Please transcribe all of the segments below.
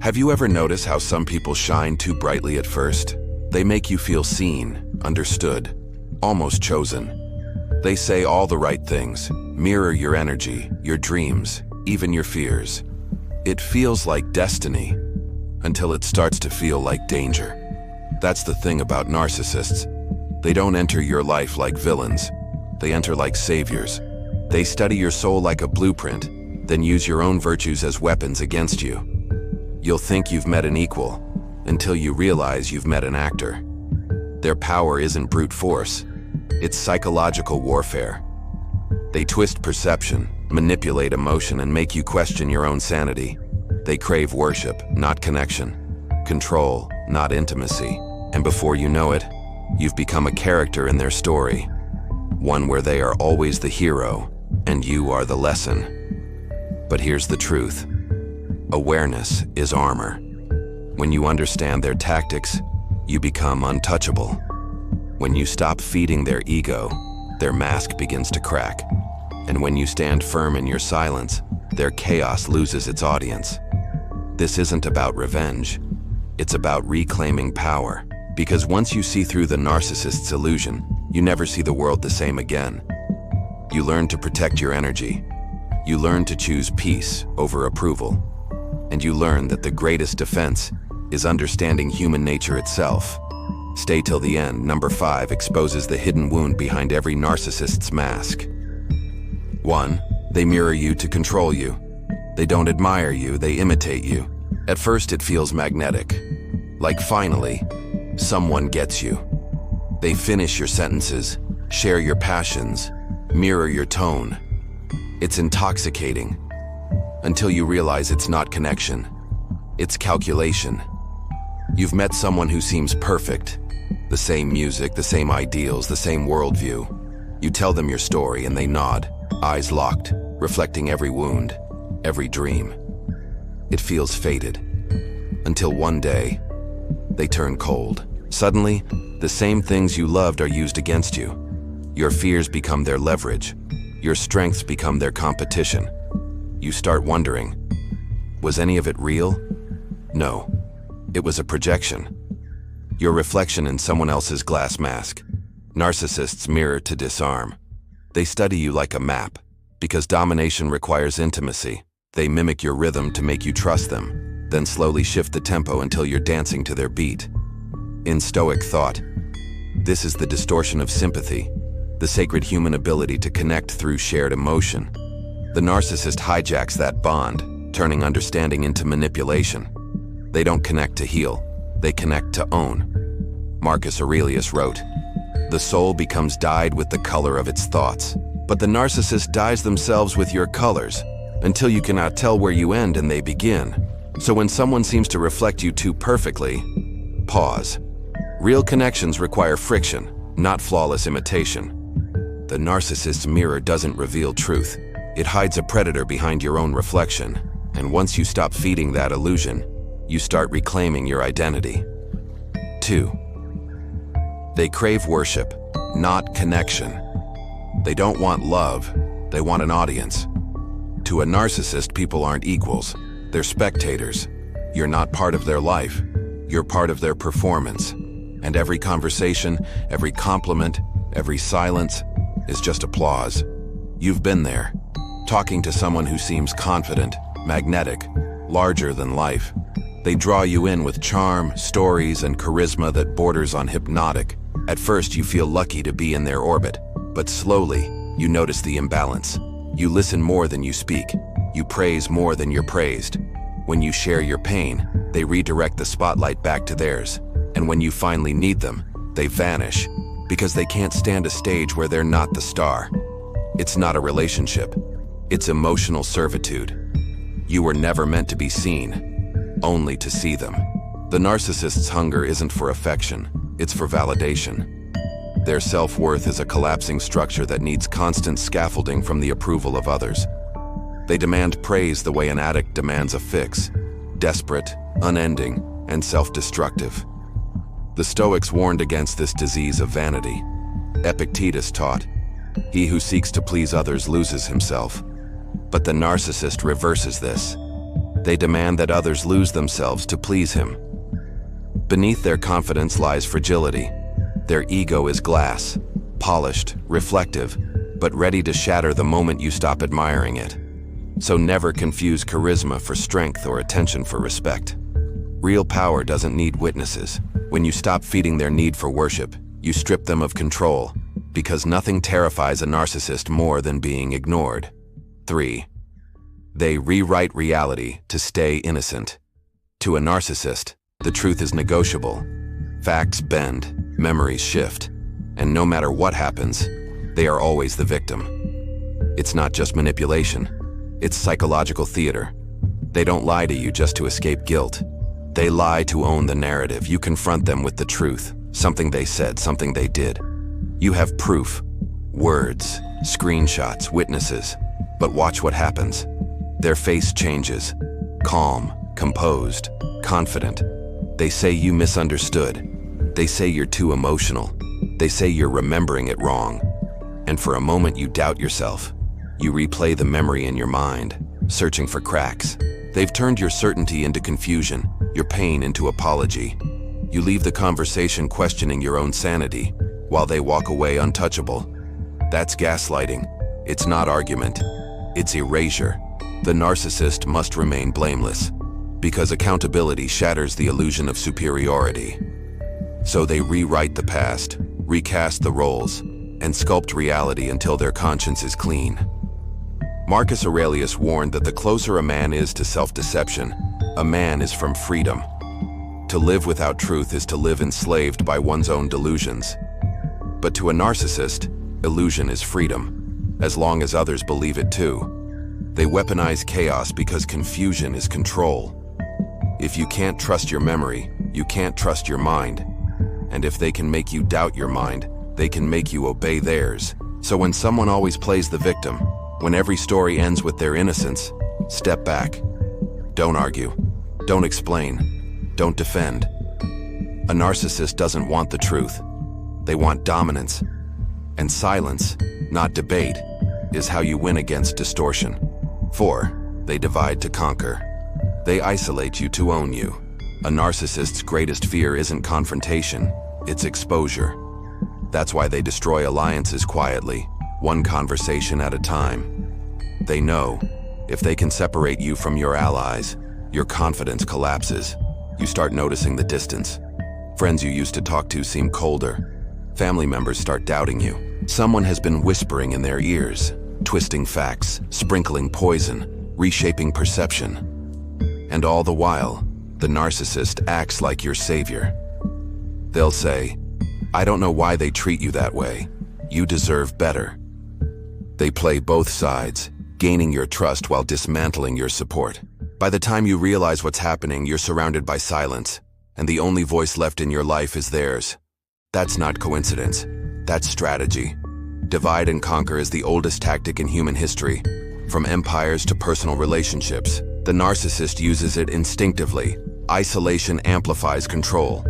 Have you ever noticed how some people shine too brightly at first? They make you feel seen, understood, almost chosen. They say all the right things, mirror your energy, your dreams, even your fears. It feels like destiny, until it starts to feel like danger. That's the thing about narcissists. They don't enter your life like villains. They enter like saviors. They study your soul like a blueprint, then use your own virtues as weapons against you. You'll think you've met an equal, until you realize you've met an actor. Their power isn't brute force. It's psychological warfare. They twist perception, manipulate emotion, and make you question your own sanity. They crave worship, not connection. Control, not intimacy. And before you know it, you've become a character in their story. One where they are always the hero, and you are the lesson. But here's the truth. Awareness is armor. When you understand their tactics, you become untouchable. When you stop feeding their ego, their mask begins to crack. And when you stand firm in your silence, their chaos loses its audience. This isn't about revenge. It's about reclaiming power. Because once you see through the narcissist's illusion, you never see the world the same again. You learn to protect your energy. You learn to choose peace over approval. And you learn that the greatest defense is understanding human nature itself. Stay till the end. Number 5 exposes the hidden wound behind every narcissist's mask. 1. They mirror you to control you. They don't admire you, they imitate you. At first it feels magnetic. Like finally, someone gets you. They finish your sentences, share your passions, mirror your tone. It's intoxicating. Until you realize it's not connection. It's calculation. You've met someone who seems perfect. The same music, the same ideals, the same worldview. You tell them your story and they nod, eyes locked, reflecting every wound, every dream. It feels fated. Until one day, they turn cold. Suddenly, the same things you loved are used against you. Your fears become their leverage. Your strengths become their competition. You start wondering, was any of it real? No, it was a projection. Your reflection in someone else's glass mask. Narcissists mirror to disarm. They study you like a map. Because domination requires intimacy, they mimic your rhythm to make you trust them, then slowly shift the tempo until you're dancing to their beat. In Stoic thought, this is the distortion of sympathy, the sacred human ability to connect through shared emotion. The narcissist hijacks that bond, turning understanding into manipulation. They don't connect to heal, they connect to own. Marcus Aurelius wrote, "The soul becomes dyed with the color of its thoughts, but the narcissist dyes themselves with your colors, until you cannot tell where you end and they begin. So when someone seems to reflect you too perfectly, pause. Real connections require friction, not flawless imitation." The narcissist's mirror doesn't reveal truth. It hides a predator behind your own reflection. And once you stop feeding that illusion, you start reclaiming your identity. 2. They crave worship, not connection. They don't want love, they want an audience. To a narcissist, people aren't equals. They're spectators. You're not part of their life. You're part of their performance. And every conversation, every compliment, every silence is just applause. You've been there, talking to someone who seems confident, magnetic, larger than life. They draw you in with charm, stories, and charisma that borders on hypnotic. At first, you feel lucky to be in their orbit, but slowly, you notice the imbalance. You listen more than you speak. You praise more than you're praised. When you share your pain, they redirect the spotlight back to theirs. And when you finally need them, they vanish, because they can't stand a stage where they're not the star. It's not a relationship. It's emotional servitude. You were never meant to be seen, only to see them. The narcissist's hunger isn't for affection, it's for validation. Their self-worth is a collapsing structure that needs constant scaffolding from the approval of others. They demand praise the way an addict demands a fix, desperate, unending, and self-destructive. The Stoics warned against this disease of vanity. Epictetus taught, "He who seeks to please others loses himself." But the narcissist reverses this. They demand that others lose themselves to please him. Beneath their confidence lies fragility. Their ego is glass, polished, reflective, but ready to shatter the moment you stop admiring it. So never confuse charisma for strength or attention for respect. Real power doesn't need witnesses. When you stop feeding their need for worship, you strip them of control, because nothing terrifies a narcissist more than being ignored. 3. They rewrite reality to stay innocent. To a narcissist, the truth is negotiable. Facts bend, memories shift, and no matter what happens, they are always the victim. It's not just manipulation, it's psychological theater. They don't lie to you just to escape guilt. They lie to own the narrative. You confront them with the truth, something they said, something they did. You have proof, words, screenshots, witnesses, but watch what happens. Their face changes, calm, composed, confident. They say you misunderstood. They say you're too emotional. They say you're remembering it wrong. And for a moment you doubt yourself. You replay the memory in your mind, searching for cracks. They've turned your certainty into confusion, your pain into apology. You leave the conversation questioning your own sanity, while they walk away untouchable. That's gaslighting. It's not argument. It's erasure. The narcissist must remain blameless, because accountability shatters the illusion of superiority. So they rewrite the past, recast the roles, and sculpt reality until their conscience is clean. Marcus Aurelius warned that the closer a man is to self-deception, a man is from freedom. To live without truth is to live enslaved by one's own delusions. But to a narcissist, illusion is freedom, as long as others believe it too. They weaponize chaos because confusion is control. If you can't trust your memory, you can't trust your mind. And if they can make you doubt your mind, they can make you obey theirs. So when someone always plays the victim, when every story ends with their innocence, step back. Don't argue. Don't explain. Don't defend. A narcissist doesn't want the truth. They want dominance. And silence, not debate, is how you win against distortion. 4. They divide to conquer. They isolate you to own you. A narcissist's greatest fear isn't confrontation, it's exposure. That's why they destroy alliances quietly, one conversation at a time. They know, if they can separate you from your allies, your confidence collapses. You start noticing the distance. Friends you used to talk to seem colder. Family members start doubting you. Someone has been whispering in their ears, twisting facts, sprinkling poison, reshaping perception. And all the while, the narcissist acts like your savior. They'll say, "I don't know why they treat you that way. You deserve better." They play both sides, gaining your trust while dismantling your support. By the time you realize what's happening, you're surrounded by silence, and the only voice left in your life is theirs. That's not coincidence. That's strategy. Divide and conquer is the oldest tactic in human history. From empires to personal relationships, the narcissist uses it instinctively. Isolation amplifies control.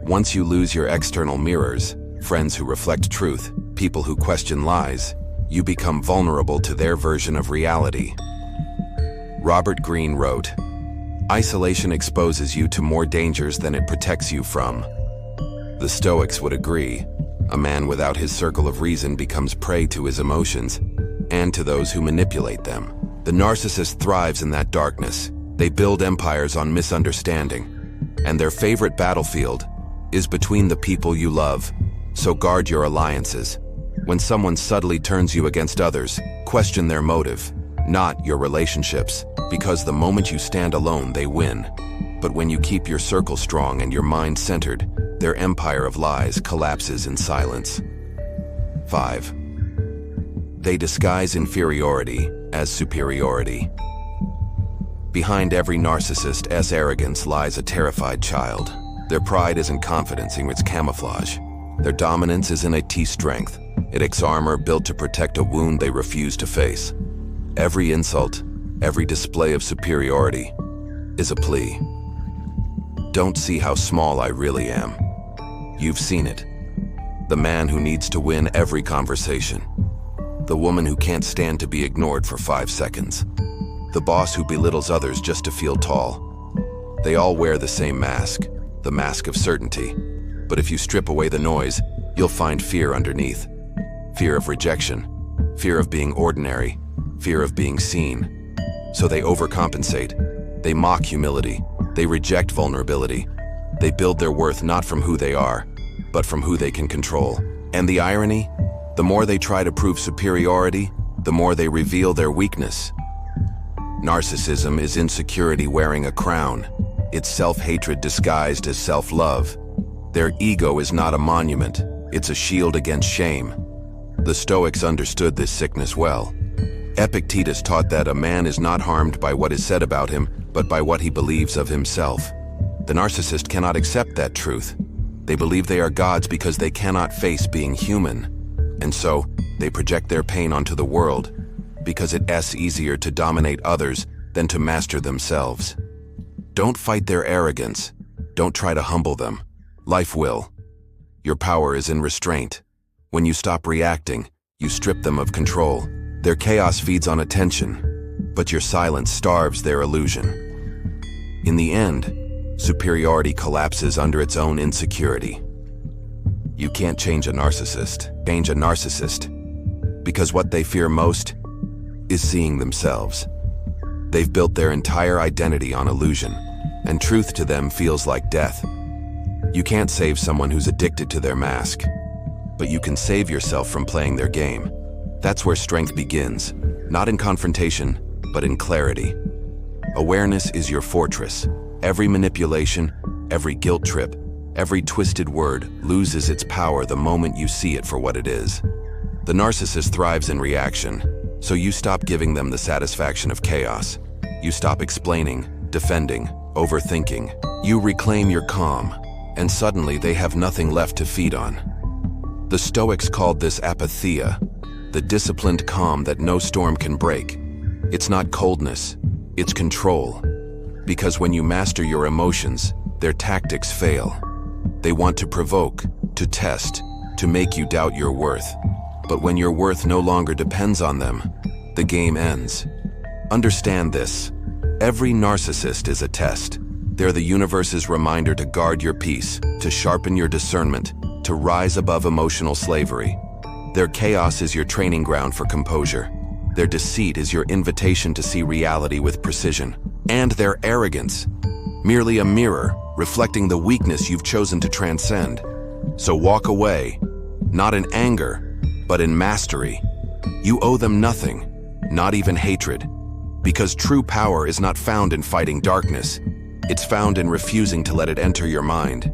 Once you lose your external mirrors, friends who reflect truth, people who question lies, you become vulnerable to their version of reality. Robert Greene wrote, "Isolation exposes you to more dangers than it protects you from." The Stoics would agree. A man without his circle of reason becomes prey to his emotions and to those who manipulate them. The narcissist thrives in that darkness. They build empires on misunderstanding, and their favorite battlefield is between the people you love. So guard your alliances. When someone subtly turns you against others, question their motive, not your relationships, because the moment you stand alone, they win. But when you keep your circle strong and your mind centered, their empire of lies collapses in silence. 5. They disguise inferiority as superiority. Behind every narcissist's arrogance lies a terrified child. Their pride isn't confidence, it's camouflage. Their dominance is innate strength. It's armor built to protect a wound they refuse to face. Every insult, every display of superiority is a plea. Don't see how small I really am. You've seen it. The man who needs to win every conversation. The woman who can't stand to be ignored for 5 seconds. the boss who belittles others just to feel tall. They all wear the same mask, the mask of certainty. But if you strip away the noise, you'll find fear underneath. Fear of rejection, fear of being ordinary, fear of being seen. So they overcompensate. They mock humility. They reject vulnerability. They build their worth not from who they are, but from who they can control. And the irony? The more they try to prove superiority, the more they reveal their weakness. Narcissism is insecurity wearing a crown. It's self-hatred disguised as self-love. Their ego is not a monument. It's a shield against shame. The Stoics understood this sickness well. Epictetus taught that a man is not harmed by what is said about him, but by what he believes of himself. The narcissist cannot accept that truth. They believe they are gods because they cannot face being human. And so, they project their pain onto the world, because it's easier to dominate others than to master themselves. Don't fight their arrogance. Don't try to humble them. Life will. Your power is in restraint. When you stop reacting, you strip them of control. Their chaos feeds on attention, but your silence starves their illusion. In the end, superiority collapses under its own insecurity. You can't change a narcissist. Change a narcissist. Because what they fear most is seeing themselves. They've built their entire identity on illusion, and truth to them feels like death. You can't save someone who's addicted to their mask, but you can save yourself from playing their game. That's where strength begins, not in confrontation, but in clarity. Awareness is your fortress. Every manipulation, every guilt trip, every twisted word loses its power the moment you see it for what it is. The narcissist thrives in reaction, so you stop giving them the satisfaction of chaos. You stop explaining, defending, overthinking. You reclaim your calm, and suddenly they have nothing left to feed on. The Stoics called this apatheia, the disciplined calm that no storm can break. It's not coldness, it's control. Because when you master your emotions, their tactics fail. They want to provoke, to test, to make you doubt your worth. But when your worth no longer depends on them, the game ends. Understand this. Every narcissist is a test. They're the universe's reminder to guard your peace, to sharpen your discernment, to rise above emotional slavery. Their chaos is your training ground for composure. Their deceit is your invitation to see reality with precision. And their arrogance, merely a mirror reflecting the weakness you've chosen to transcend. So walk away, not in anger, but in mastery. You owe them nothing, not even hatred, because true power is not found in fighting darkness. It's found in refusing to let it enter your mind.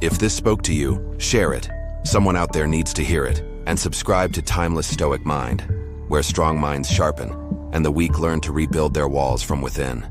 If this spoke to you, share it. Someone out there needs to hear it. And subscribe to Timeless Stoic Mind, where strong minds sharpen and the weak learn to rebuild their walls from within.